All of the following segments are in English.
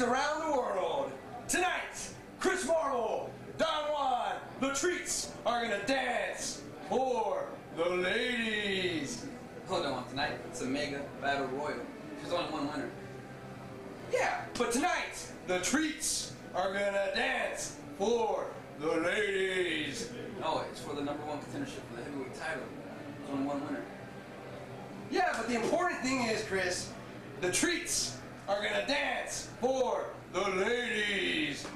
around the world. Tonight, Chris Marvel, Don Juan, the treats are gonna dance for the ladies. Hold on, tonight it's a mega battle royal. There's only one winner. Yeah, but tonight, the treats are gonna dance for the ladies. No, it's for the #1 contendership for the heavyweight title. There's only one winner. Yeah, but the important thing is, Chris, the treats are gonna dance for the ladies.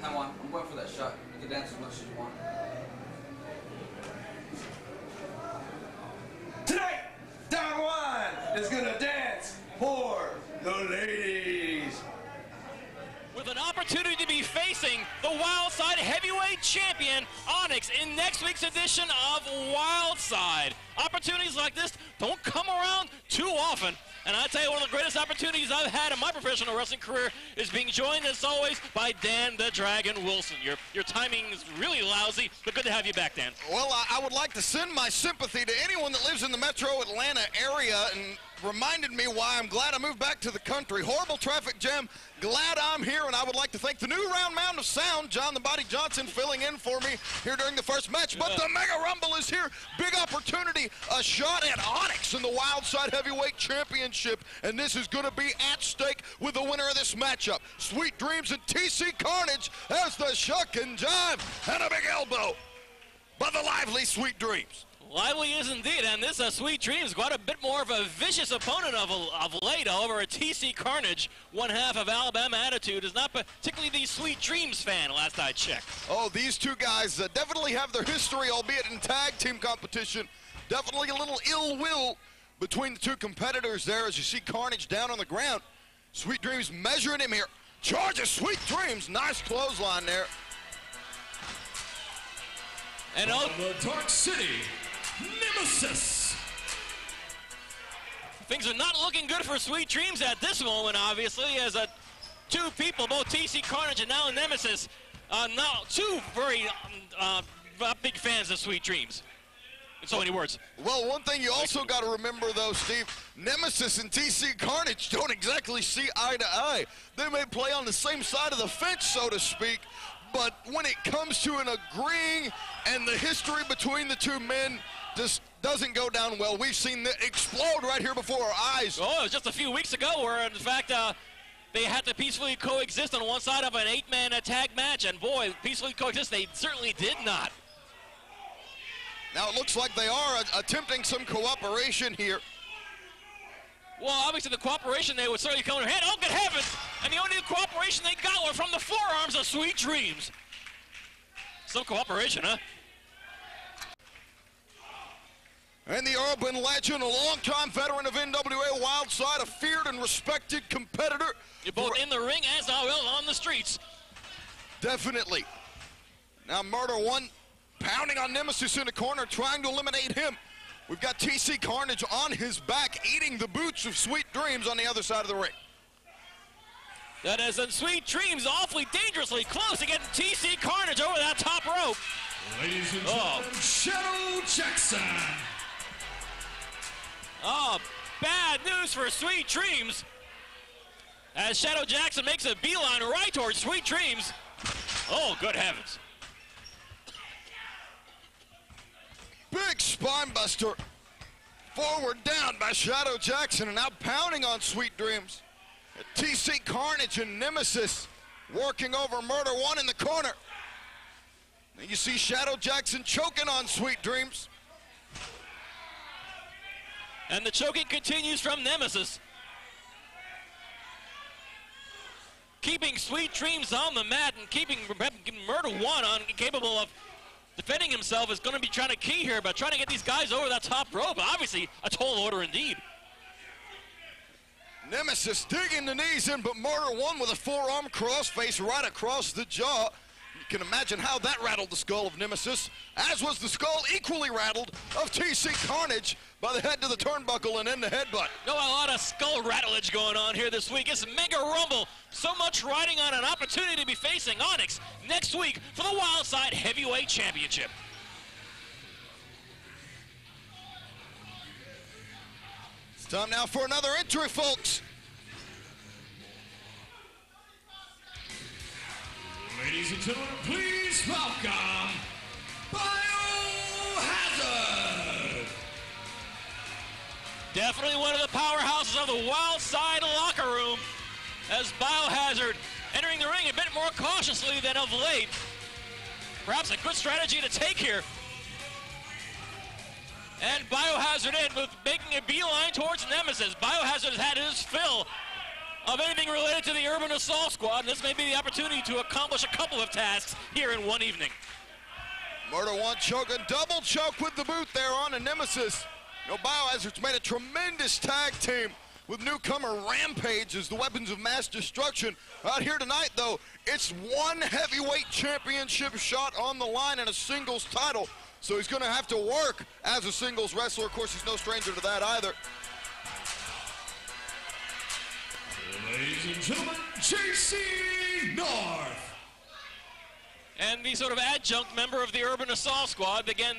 Come on, I'm going for that shot. You can dance as much as you want. Tonight, Don Juan is gonna dance for the ladies. With an opportunity to be facing the Wildside heavyweight champion, Onyx, in next week's edition of Wildside. Opportunities like this don't come around too often. And I tell you, one of the greatest opportunities I've had in my professional wrestling career is being joined, as always, by Dan the Dragon Wilson. Your timing is really lousy, but good to have you back, Dan. Well, I would like to send my sympathy to anyone that lives in the metro Atlanta area and reminded me why I'm glad I moved back to the country. Horrible traffic jam. Glad I'm here, and I would like to thank the new round mound of sound, John the Body Johnson, filling in for me here during the first match. But the Mega Rumble is here. Big opportunity, a shot at Onyx in the Wildside Heavyweight Championship, and this is going to be at stake with the winner of this matchup. Sweet Dreams and TC Carnage as the shuck and jive, and a big elbow by the lively Sweet Dreams. Lively is indeed, and this Sweet Dreams, quite a bit more of a vicious opponent of late over a TC Carnage. One half of Alabama Attitude is not particularly the Sweet Dreams fan, last I checked. Oh, these two guys definitely have their history, albeit in tag team competition. Definitely a little ill will between the two competitors there as you see Carnage down on the ground. Sweet Dreams measuring him here. Charges Sweet Dreams, nice clothesline there. And from the Dark City, Nemesis. Things are not looking good for Sweet Dreams at this moment, obviously, as two people, both TC Carnage and now Nemesis, now two very big fans of Sweet Dreams. In so many words. Well, one thing you also got to remember, though, Steve, Nemesis and TC Carnage don't exactly see eye to eye. They may play on the same side of the fence, so to speak, but when it comes to an agreeing and the history between the two men just doesn't go down well. We've seen it explode right here before our eyes. Oh, it was just a few weeks ago where, in fact, they had to peacefully coexist on one side of an 8-man tag match, and boy, peacefully coexist, they certainly did not. Now it looks like they are attempting some cooperation here. Well, obviously the cooperation they would certainly come to hand. Oh, good heavens! And the only cooperation they got were from the forearms of Sweet Dreams. Some cooperation, huh? And the urban legend, a longtime veteran of NWA Wildside, a feared and respected competitor. You're both in the ring as well on the streets. Definitely. Now Murder One pounding on Nemesis in the corner, trying to eliminate him. We've got TC Carnage on his back, eating the boots of Sweet Dreams on the other side of the ring. That is Sweet Dreams awfully dangerously close to getting TC Carnage over that top rope. Ladies and gentlemen, Shadow Jackson. Oh, bad news for Sweet Dreams. As Shadow Jackson makes a beeline right towards Sweet Dreams. Oh, good heavens. Big spine buster. Forward down by Shadow Jackson, and now pounding on Sweet Dreams. TC Carnage and Nemesis working over Murder One in the corner. And you see Shadow Jackson choking on Sweet Dreams. And the choking continues from Nemesis. Keeping Sweet Dreams on the mat and keeping Murder One incapable of defending himself is going to be trying to key here, but trying to get these guys over that top rope. Obviously, a tall order indeed. Nemesis digging the knees in, but Murder One with a forearm crossface right across the jaw. You can imagine how that rattled the skull of Nemesis, as was the skull equally rattled of TC Carnage by the head to the turnbuckle and in the headbutt. No, a lot of skull rattlage going on here this week. It's Mega Rumble. So much riding on an opportunity to be facing Onyx next week for the Wildside Heavyweight Championship. It's time now for another entry, folks. Ladies and gentlemen, please welcome Biohazard. Definitely one of the powerhouses of the Wildside locker room, as Biohazard entering the ring a bit more cautiously than of late. Perhaps a good strategy to take here. And Biohazard in with making a beeline towards Nemesis. Biohazard has had his fill of anything related to the Urban Assault Squad, and this may be the opportunity to accomplish a couple of tasks here in one evening. Murder One choking, double choke with the boot there on a Nemesis. You know, Biohazard's made a tremendous tag team with newcomer Rampage as the weapons of mass destruction. Out here tonight, though, it's one heavyweight championship shot on the line and a singles title. So he's gonna have to work as a singles wrestler. Of course, he's no stranger to that either. Ladies and gentlemen, Jacey North. And the sort of adjunct member of the Urban Assault Squad, again,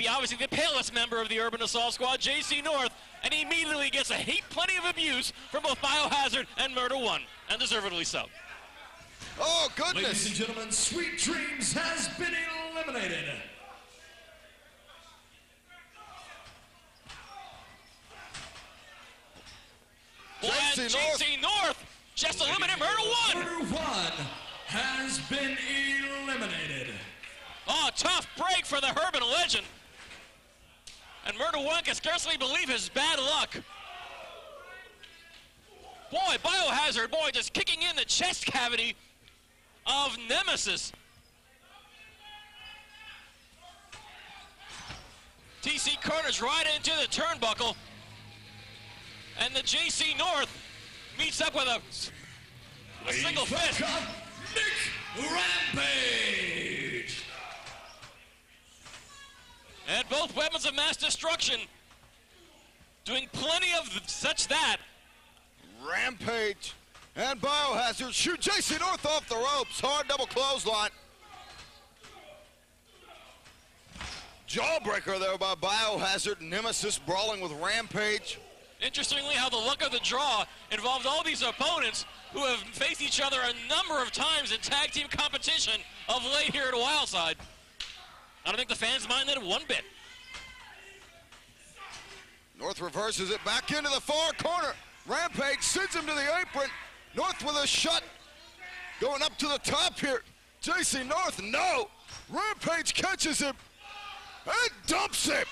obviously the palest member of the Urban Assault Squad, Jacey North, and he immediately gets plenty of abuse from both Biohazard and Murder One, and deservedly so. Oh, goodness. Ladies and gentlemen, Sweet Dreams has been eliminated. Jacey North just eliminated Murder One. Murder One has been eliminated. Oh, tough break for the Urban legend. And Murder One can scarcely believe his bad luck. Boy, Biohazard, just kicking in the chest cavity of Nemesis. TC Carnage right into the turnbuckle. And the Jacey North meets up with a single fist. Rampage. And both weapons of mass destruction doing plenty of such that. Rampage and Biohazard shoot Jacey North off the ropes. Hard double clothesline. Jawbreaker there by Biohazard. Nemesis brawling with Rampage. Interestingly, how the luck of the draw involved all these opponents who have faced each other a number of times in tag team competition of late here at Wildside. I don't think the fans minded one bit. North reverses it back into the far corner. Rampage sends him to the apron. North with a shot. Going up to the top here. Jacey North, no. Rampage catches him and dumps him.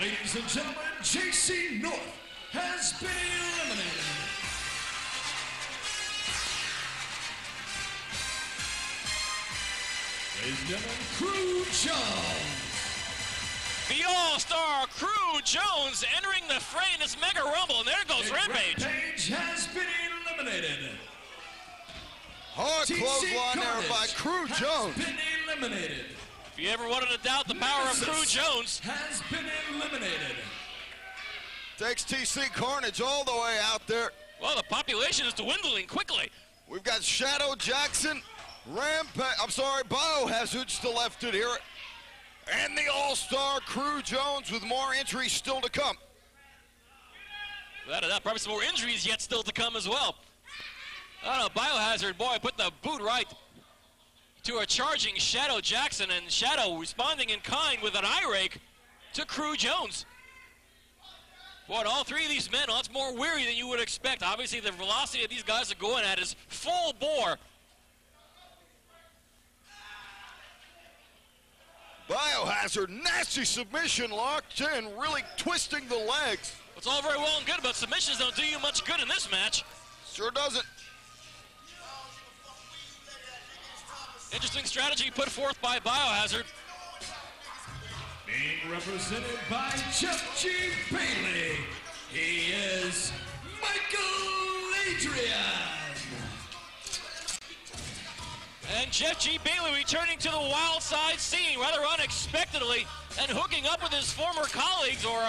Ladies and gentlemen, Jacey North has been eliminated. Ladies and gentlemen, Crew Jones. The All-Star Crew Jones entering the fray in this Mega Rumble, and there goes Rampage. Rampage has been eliminated. Hard clothesline there by Crew Jones. Has been eliminated. If you ever wanted to doubt the power of Crew Jones, has been eliminated. Takes TC Carnage all the way out there. Well, the population is dwindling quickly. We've got Shadow Jackson, Biohazard still left it here. And the All-Star Crew Jones with more entries still to come. Without a doubt, probably some more injuries yet still to come as well. I don't know, Biohazard, put the boot right to a charging Shadow Jackson, and Shadow responding in kind with an eye rake to Crew Jones. Boy, all three of these men, lots more weary than you would expect. Obviously, the velocity of these guys are going at is full bore. Biohazard, nasty submission locked in, really twisting the legs. It's all very well and good, but submissions don't do you much good in this match. Sure doesn't. Interesting strategy put forth by Biohazard. Being represented by Jeff G. Bailey, he is Mikel Adryan. And Jeff G. Bailey returning to the Wildside scene rather unexpectedly and hooking up with his former colleagues, or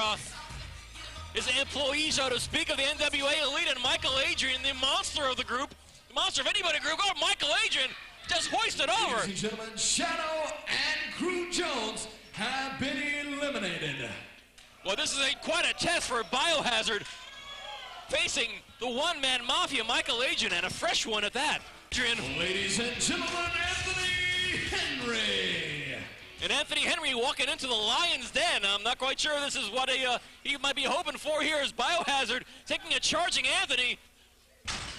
his employees, so to speak, of the NWA Elite, and Mikel Adryan, the monster of the group, the monster of anybody group. Oh, Mikel Adryan just hoisted over. Ladies and gentlemen, Shadow and Crew Jones have been eliminated. Well, this is quite a test for Biohazard, facing the One Man Mafia, Mikel Adryan, and a fresh one at that. Adryan. Ladies and gentlemen, Anthony Henry. And Anthony Henry walking into the Lion's Den. I'm not quite sure this is what he might be hoping for here as Biohazard taking a charging Anthony.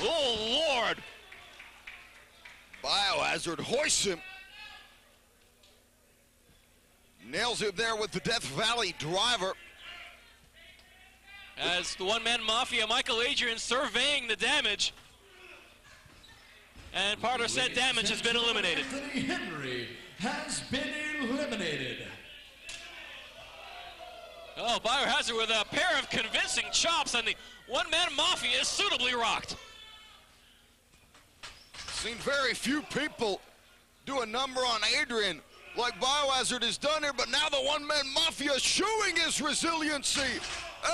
Oh, Lord. Biohazard hoists him. Nails him there with the Death Valley driver. As the One Man Mafia, Mikel Adryan surveying the damage. And part of said damage has been eliminated. Anthony Henry has been eliminated. Oh, Biohazard with a pair of convincing chops, and the One Man Mafia is suitably rocked. Seen very few people do a number on Adryan like Biohazard has done here, but now the One Man Mafia showing his resiliency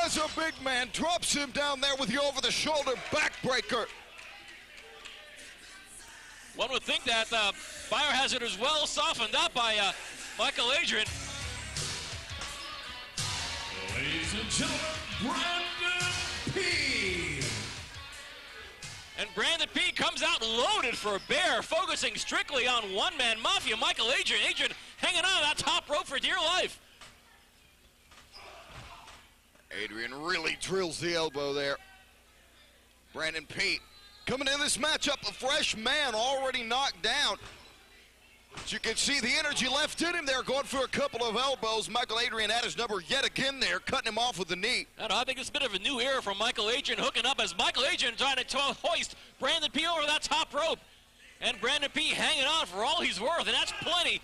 as a big man drops him down there with the over-the-shoulder backbreaker. One would think that Biohazard is well softened up by Mikel Adryan. Ladies and gentlemen, Brandon P. And Brandon P comes out loaded for a bear, focusing strictly on One Man Mafia. Mikel Adryan, hanging on that top rope for dear life. Adryan really drills the elbow there. Brandon P coming in this matchup, a fresh man already knocked down. As you can see, the energy left in him there, going for a couple of elbows. Mikel Adryan had his number yet again there, cutting him off with the knee. I think it's a bit of a new era from Mikel Adryan, hooking up as Mikel Adryan trying to hoist Brandon P over that top rope. And Brandon P hanging on for all he's worth, and that's plenty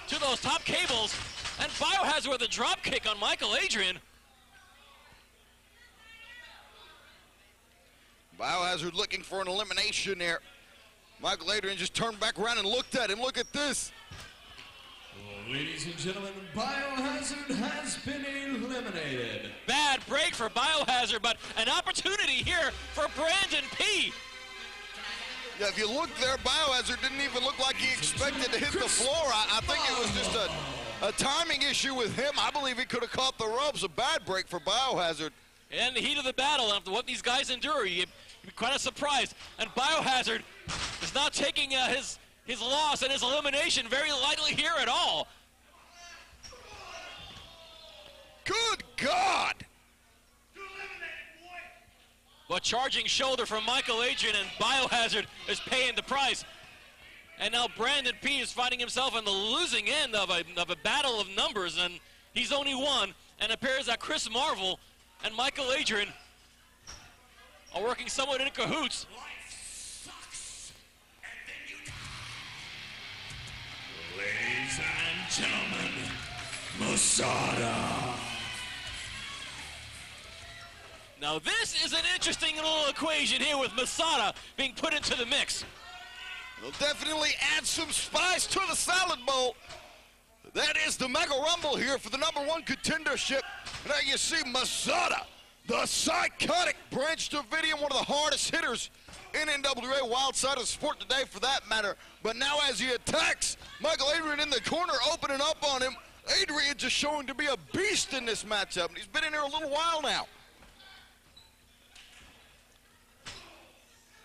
to those top cables. And Biohazard with a drop kick on Mikel Adryan. Biohazard looking for an elimination there. Mikel Adryan just turned back around and looked at him. Look at this. Ladies and gentlemen, Biohazard has been eliminated. Bad break for Biohazard, but an opportunity here for Brandon P. Yeah, if you look there, Biohazard didn't even look like he expected to hit the floor. I think it was just a timing issue with him. I believe he could have caught the ropes. A bad break for Biohazard. In the heat of the battle, after what these guys endure, you'd be quite surprised. And Biohazard is not taking his loss and his elimination very lightly here at all. Good God! But charging shoulder from Mikel Adryan, and Biohazard is paying the price. And now Brandon P is finding himself on the losing end of a battle of numbers, and he's only one. And it appears that Chris Marvel and Mikel Adryan are working somewhat in cahoots. Ladies and gentlemen, Masada. Now this is an interesting little equation here with Masada being put into the mix. It'll definitely add some spice to the salad bowl. That is the Mega Rumble here for the #1 contendership. Now you see Masada, the psychotic Branch Davidian, one of the hardest hitters in NWA, Wildside of sport today for that matter. But now as he attacks Mikel Adryan in the corner, opening up on him, Adryan just showing to be a beast in this matchup. And he's been in here a little while now.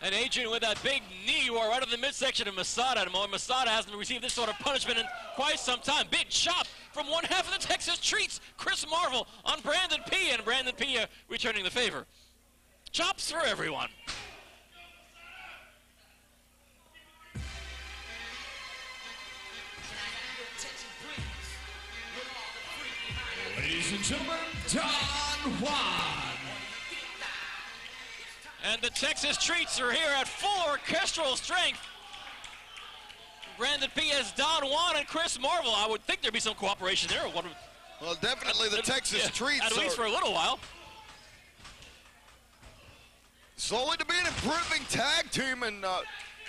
And Adryan with that big knee right in the midsection of Masada. Masada hasn't received this sort of punishment in quite some time. Big chop from one half of the Texas Treats. Chris Marvel on Brandon P, and Brandon P returning the favor. Chops for everyone. Ladies and gentlemen, Don Juan. And the Texas Treats are here at full orchestral strength. Brandon P has Don Juan and Chris Marvel. I would think there'd be some cooperation there. Well, definitely the Texas Treats. At least for a little while. Slowly to be an improving tag team, and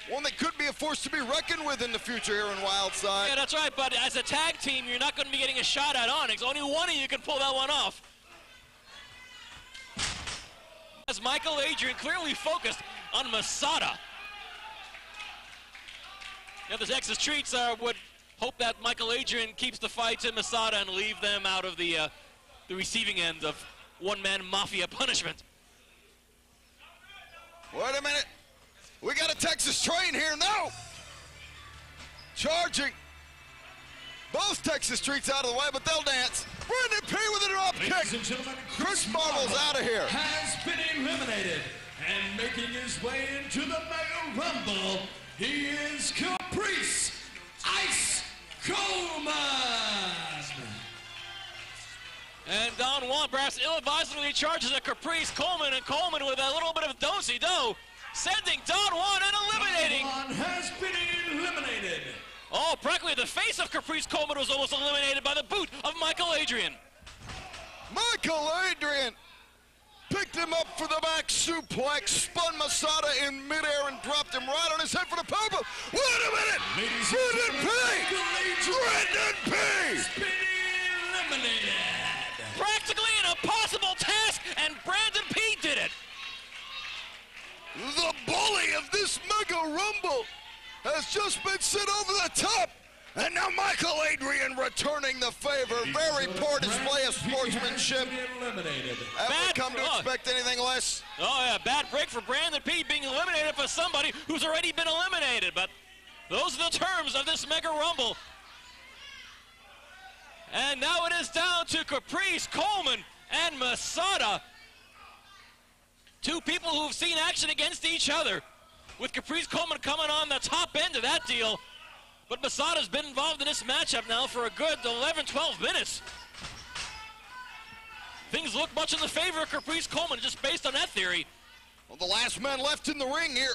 one that could be a force to be reckoned with in the future here in Wildside. Yeah, that's right, but as a tag team, you're not going to be getting a shot at Onyx. Only one of you can pull that one off. As Mikel Adryan clearly focused on Masada. Now the Texas Treats would hope that Mikel Adryan keeps the fight to Masada and leave them out of the receiving end of One Man Mafia punishment. Wait a minute. We got a text Texas train here. No! Charging. Both Texas treats out of the way, but they'll dance. Brandon P with a drop Ladies kick. and gentlemen, Chris Marvel's out of here. Has been eliminated. And making his way into the Mega Rumble, he is Caprice Ice Coleman. And Don Juan perhaps ill-advisedly charges at Caprice Coleman, and Coleman with a little bit of do-si-do, sending Don Juan and eliminating. Don Juan has been eliminated. Oh, practically the face of Caprice Coleman was almost eliminated by the boot of Mikel Adryan. Mikel Adryan picked him up for the back suplex, spun Masada in midair and dropped him right on his head for the powerbomb. Wait a minute! Brandon P! Brandon P! Speedy eliminated. Practically an impossible task, and Brandon P did it. The bully of this Mega Rumble has just been sent over the top. And now Mikel Adryan returning the favor. Very poor display of sportsmanship. Have we come to expect anything less? Oh, yeah, bad break for Brandon P being eliminated for somebody who's already been eliminated. But those are the terms of this Mega Rumble. And now it is down to Caprice Coleman and Masada. Two people who've seen action against each other, with Caprice Coleman coming on the top end of that deal. But Masada's been involved in this matchup now for a good 11, 12 minutes. Things look much in the favor of Caprice Coleman, just based on that theory. Well, the last man left in the ring here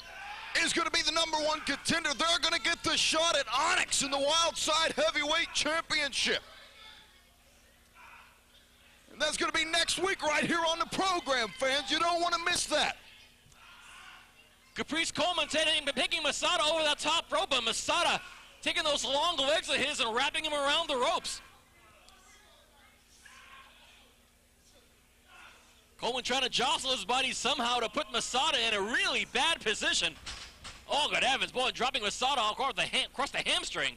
is going to be the #1 contender. They're going to get the shot at Onyx in the Wildside Heavyweight Championship. And that's going to be next week right here on the program, fans. You don't want to miss that. Caprice Coleman taking Masada over that top rope, but Masada taking those long legs of his and wrapping him around the ropes. Coleman trying to jostle his body somehow to put Masada in a really bad position. Oh, good heavens, boy, dropping Masada across the hamstring.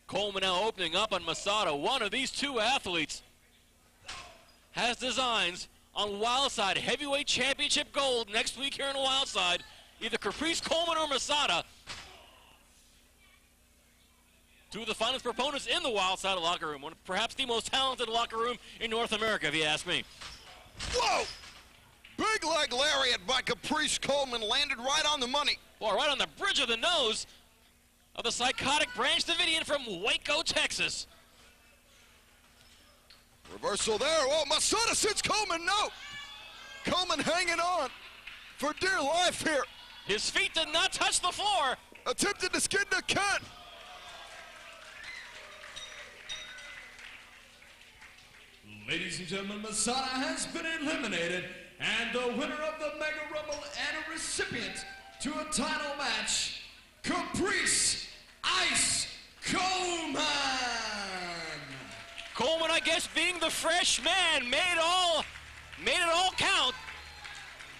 Coleman now opening up on Masada. One of these two athletes has designs on Wildside Heavyweight Championship gold next week here in Wildside. Either Caprice Coleman or Masada. Two of the finest proponents in the Wildside locker room. One, perhaps the most talented locker room in North America, if you ask me. Whoa! Big leg lariat by Caprice Coleman landed right on the money. Boy, right on the bridge of the nose of the psychotic Branch Davidian from Waco, Texas. Reversal there. Oh, Masada sends Coleman. No. Coleman hanging on for dear life here. His feet did not touch the floor. Attempted to skin the cat. Ladies and gentlemen, Masada has been eliminated, and the winner of the Mega Rumble and a recipient to a title match, Caprice Ice Coleman. Coleman, I guess, being the fresh man, made it all count.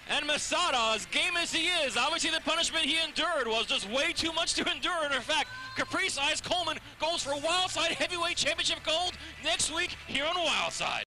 And Masada, as game as he is, obviously the punishment he endured was just way too much to endure. And in fact, Caprice Ice Coleman goes for Wildside Heavyweight Championship gold next week here on Wildside.